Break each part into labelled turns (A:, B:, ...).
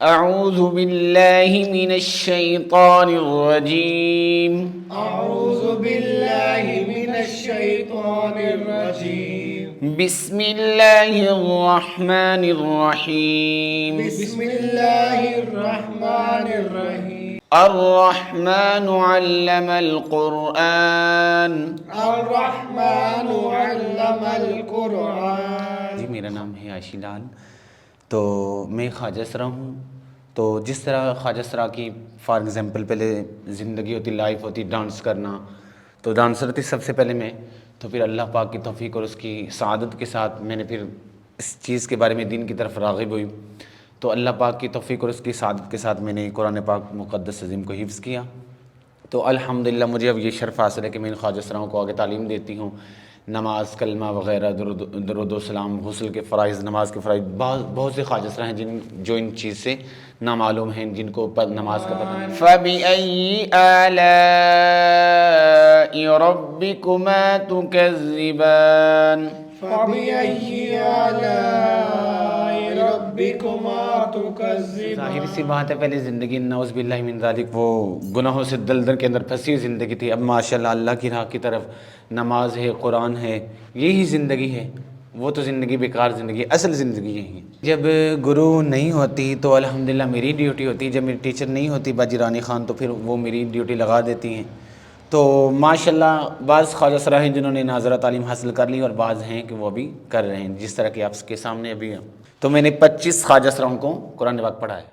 A: اعوذ باللہ من الشیطان الرجیم
B: اعوذ باللہ من الشیطان الرجیم
A: بسم اللہ الرحمن الرحیم
B: بسم اللہ الرحمن الرحیم
A: الرحمن علم القرآن
B: الرحمن علم القرآن۔
A: جی میرا نام ہے عائشی لال، تو میں خواجہ سرا ہوں۔ تو جس طرح خواجہ سرا کی فار ایگزامپل پہلے زندگی ہوتی، لائف ہوتی ڈانس کرنا، تو ڈانسر تھی سب سے پہلے میں، تو پھر اللہ پاک کی توفیق اور اس کی سعادت کے ساتھ میں نے پھر اس چیز کے بارے میں دین کی طرف راغب ہوئی، تو اللہ پاک کی توفیق اور اس کی سعادت کے ساتھ میں نے قرآن پاک مقدس عظیم کو حفظ کیا۔ تو الحمدللہ مجھے اب یہ شرف حاصل ہے کہ میں ان خواجہ سراؤں کو آگے تعلیم دیتی ہوں، نماز، کلمہ وغیرہ، درود و سلام، غسل کے فرائض، نماز کے فرائض۔ بہت سے خواجہ سرا ہیں جو ان چیز سے نامعلوم ہیں، جن کو نماز کا پتہ نہیں۔ فَبِأَيِّ آلَاءِ رَبِّكُمَا تُكَذِّبَانِ
B: فَبِأَيِّ آلَاءِ رَبِّكُمَا تُكَذِّبَانِ۔
A: ظاہر سی بات ہے، پہلے زندگی نعوذ باللہ من ذالک وہ گناہوں سے دلدل کے اندر پھنسی ہوئی زندگی تھی، اب ماشاءاللہ اللہ کی راہ کی طرف نماز ہے، قرآن ہے، یہی زندگی ہے۔ وہ تو زندگی بیکار زندگی ہے، اصل زندگی یہی ہے۔ جب گرو نہیں ہوتی تو الحمدللہ میری ڈیوٹی ہوتی، جب میری ٹیچر نہیں ہوتی باجی رانی خان تو پھر وہ میری ڈیوٹی لگا دیتی ہیں۔ تو ماشاءاللہ بعض خواجہ سرا ہیں جنہوں نے ناظرہ تعلیم حاصل کر لی، اور بعض ہیں کہ وہ ابھی کر رہے ہیں، جس طرح کہ آپ کے سامنے ابھی ہیں۔ تو میں نے 25 خواجہ سراؤں کو قرآن پاک پڑھایا۔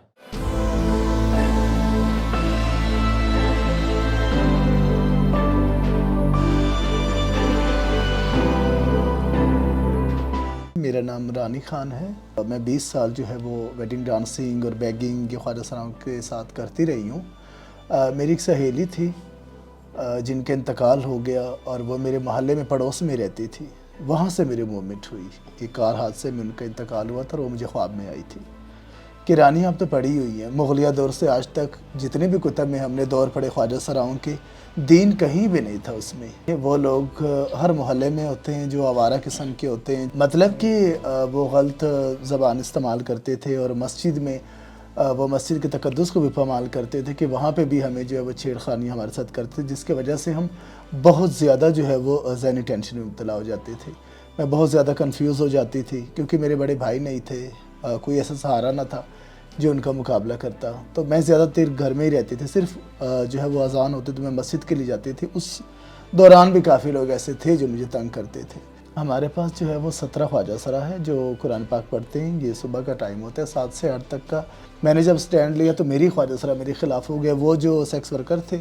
C: میرا نام رانی خان ہے، میں 20 سال جو ہے وہ ویڈنگ ڈانسنگ اور بیگنگ کے خواجہ سراؤں کے ساتھ کرتی رہی ہوں۔ میری ایک سہیلی تھی جن کا انتقال ہو گیا، اور وہ میرے محلے میں پڑوس میں رہتی تھی، وہاں سے میری موومنٹ ہوئی۔ ایک کار حادثے میں ان کا انتقال ہوا تھا اور وہ مجھے خواب میں آئی تھی کہ رانی آپ تو پڑھی ہوئی ہیں، مغلیہ دور سے آج تک جتنے بھی کتب میں ہم نے دور پڑھے خواجہ سراؤں کے، دین کہیں بھی نہیں تھا اس میں۔ وہ لوگ ہر محلے میں ہوتے ہیں جو آوارہ قسم کے ہوتے ہیں، مطلب کہ وہ غلط زبان استعمال کرتے تھے، اور مسجد میں وہ مسجد کے تقدس کو بھی پامال کرتے تھے کہ وہاں پہ بھی ہمیں جو ہے وہ چھیڑ خانی ہمارے ساتھ کرتے تھے، جس کی وجہ سے ہم بہت زیادہ جو ہے وہ ذہنی ٹینشن میں مبتلا ہو جاتے تھے۔ میں بہت زیادہ کنفیوز ہو جاتی تھی کیونکہ میرے بڑے بھائی نہیں تھے، کوئی ایسا سہارا نہ تھا جو ان کا مقابلہ کرتا، تو میں زیادہ تر گھر میں ہی رہتی تھی۔ صرف جو ہے وہ اذان ہوتی تو میں مسجد کے لیے جاتی تھی۔ اس دوران بھی کافی لوگ ایسے تھے جو مجھے تنگ کرتے تھے۔ ہمارے پاس جو ہے وہ 17 خواجہ سرا ہے جو قرآن پاک پڑھتے ہیں۔ یہ صبح کا ٹائم ہوتا ہے 7 سے 8 تک کا۔ میں نے جب سٹینڈ لیا تو میری خواجہ سرا میرے خلاف ہو گیا، وہ جو سیکس ورکر تھے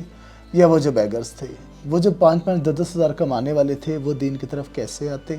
C: یا وہ جو بیگرز تھے، وہ جو 5-5 10-10 ہزار کمانے والے تھے، وہ دین کی طرف کیسے آتے؟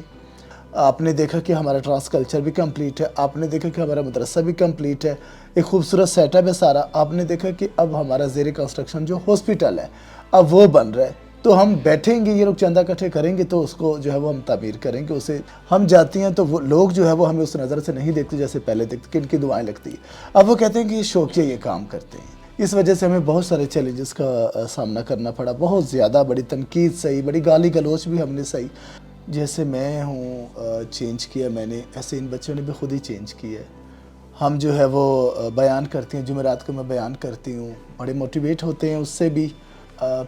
C: آپ نے دیکھا کہ ہمارا ٹرانس کلچر بھی کمپلیٹ ہے، آپ نے دیکھا کہ ہمارا مدرسہ بھی کمپلیٹ ہے، ایک خوبصورت سیٹ اپ ہے سارا۔ آپ نے دیکھا کہ اب ہمارا زیر کنسٹرکشن جو ہاسپٹل ہے اب وہ بن رہا ہے، تو ہم بیٹھیں گے، یہ لوگ چندہ اکٹھے کریں گے تو اس کو جو ہے وہ ہم تعمیر کریں گے۔ اسے ہم جاتی ہیں تو وہ لوگ جو ہے وہ ہمیں اس نظر سے نہیں دیکھتے جیسے پہلے دیکھتے کہ ان کی دعائیں لگتی ہیں، اب وہ کہتے ہیں کہ یہ شوقیہ یہ کام کرتے ہیں۔ اس وجہ سے ہمیں بہت سارے چیلنجز کا سامنا کرنا پڑا، بہت زیادہ، بڑی تنقید سہی، بڑی گالی گلوچ بھی ہم نے سہی۔ جیسے میں ہوں چینج کیا میں نے، ایسے ان بچوں نے بھی خود ہی چینج کیا ہے۔ ہم جو ہے وہ بیان کرتے ہیں، جمعرات کو میں بیان کرتی ہوں، بڑے موٹیویٹ ہوتے ہیں اس سے بھی۔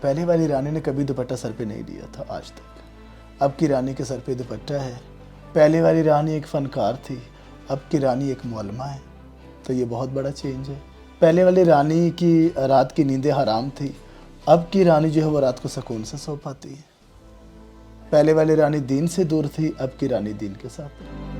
C: پہلے والی رانی نے کبھی دوپٹہ سر پہ نہیں لیا تھا آج تک، اب کی رانی کے سر پہ دوپٹہ ہے۔ پہلے والی رانی ایک فنکار تھی، اب کی رانی ایک معلمہ ہے، تو یہ بہت بڑا چینج ہے۔ پہلے والی رانی کی رات کی نیندیں حرام تھی، اب کی رانی جو ہے وہ رات کو سکون سے سو پاتی ہے۔ پہلے والی رانی دین سے دور تھی، اب کی رانی دین کے ساتھ ہے۔